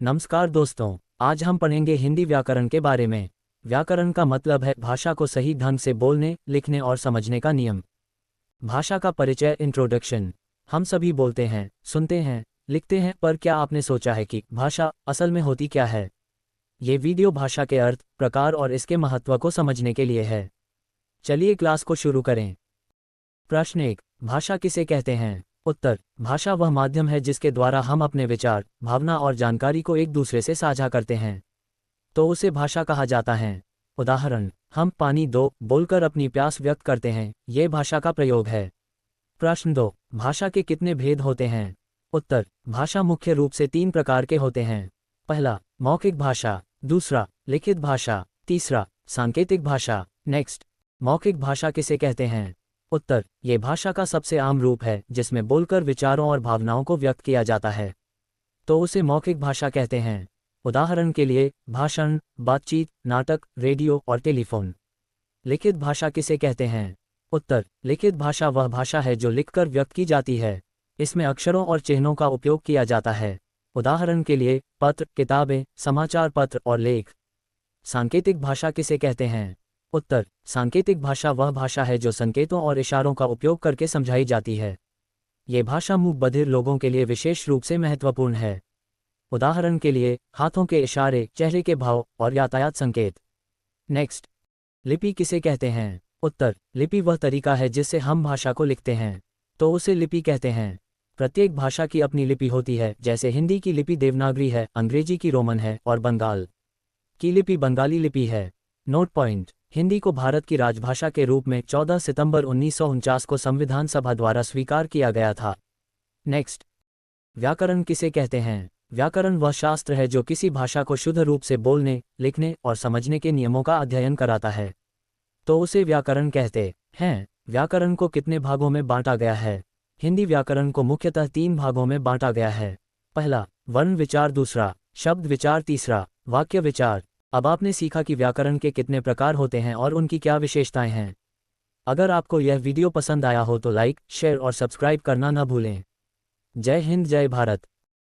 नमस्कार दोस्तों, आज हम पढ़ेंगे हिंदी व्याकरण के बारे में। व्याकरण का मतलब है भाषा को सही ढंग से बोलने, लिखने और समझने का नियम। भाषा का परिचय, इंट्रोडक्शन। हम सभी बोलते हैं, सुनते हैं, लिखते हैं, पर क्या आपने सोचा है कि भाषा असल में होती क्या है? ये वीडियो भाषा के अर्थ, प्रकार और इसके महत्व को समझने के लिए है। चलिए क्लास को शुरू करें। प्रश्न 1, भाषा किसे कहते हैं? उत्तर, भाषा वह माध्यम है जिसके द्वारा हम अपने विचार, भावना और जानकारी को एक दूसरे से साझा करते हैं, तो उसे भाषा कहा जाता है। उदाहरण, हम पानी दो बोलकर अपनी प्यास व्यक्त करते हैं, ये भाषा का प्रयोग है। प्रश्न 2, भाषा के कितने भेद होते हैं? उत्तर, भाषा मुख्य रूप से 3 प्रकार के होते हैं। पहला, मौखिक भाषा। दूसरा, लिखित भाषा। तीसरा, सांकेतिक भाषा। नेक्स्ट, मौखिक भाषा किसे कहते हैं? उत्तर, ये भाषा का सबसे आम रूप है जिसमें बोलकर विचारों और भावनाओं को व्यक्त किया जाता है, तो उसे मौखिक भाषा कहते हैं। उदाहरण के लिए, भाषण, बातचीत, नाटक, रेडियो और टेलीफोन। लिखित भाषा किसे कहते हैं? उत्तर, लिखित भाषा वह भाषा है जो लिखकर व्यक्त की जाती है। इसमें अक्षरों और चिन्हों का उपयोग किया जाता है। उदाहरण के लिए, पत्र, किताबें, समाचार पत्र और लेख। सांकेतिक भाषा किसे कहते हैं? उत्तर, सांकेतिक भाषा वह भाषा है जो संकेतों और इशारों का उपयोग करके समझाई जाती है। ये भाषा मूक बधिर लोगों के लिए विशेष रूप से महत्वपूर्ण है। उदाहरण के लिए, हाथों के इशारे, चेहरे के भाव और यातायात संकेत। नेक्स्ट, लिपि किसे कहते हैं? उत्तर, लिपि वह तरीका है जिससे हम भाषा को लिखते हैं, तो उसे लिपि कहते हैं। प्रत्येक भाषा की अपनी लिपि होती है, जैसे हिंदी की लिपि देवनागरी है, अंग्रेजी की रोमन है और बंगाल की लिपि बंगाली लिपि है। नोट पॉइंट, हिंदी को भारत की राजभाषा के रूप में 14 सितंबर 1949 को संविधान सभा द्वारा स्वीकार किया गया था। नेक्स्ट, व्याकरण किसे कहते हैं? व्याकरण वह शास्त्र है जो किसी भाषा को शुद्ध रूप से बोलने, लिखने और समझने के नियमों का अध्ययन कराता है, तो उसे व्याकरण कहते हैं। व्याकरण को कितने भागों में बांटा गया है? हिंदी व्याकरण को मुख्यतः 3 भागों में बांटा गया है। पहला, वर्ण विचार। दूसरा, शब्द विचार। तीसरा, वाक्य विचार। अब आपने सीखा कि व्याकरण के कितने प्रकार होते हैं और उनकी क्या विशेषताएं हैं। अगर आपको यह वीडियो पसंद आया हो तो लाइक, शेयर और सब्सक्राइब करना न भूलें। जय हिंद, जय भारत।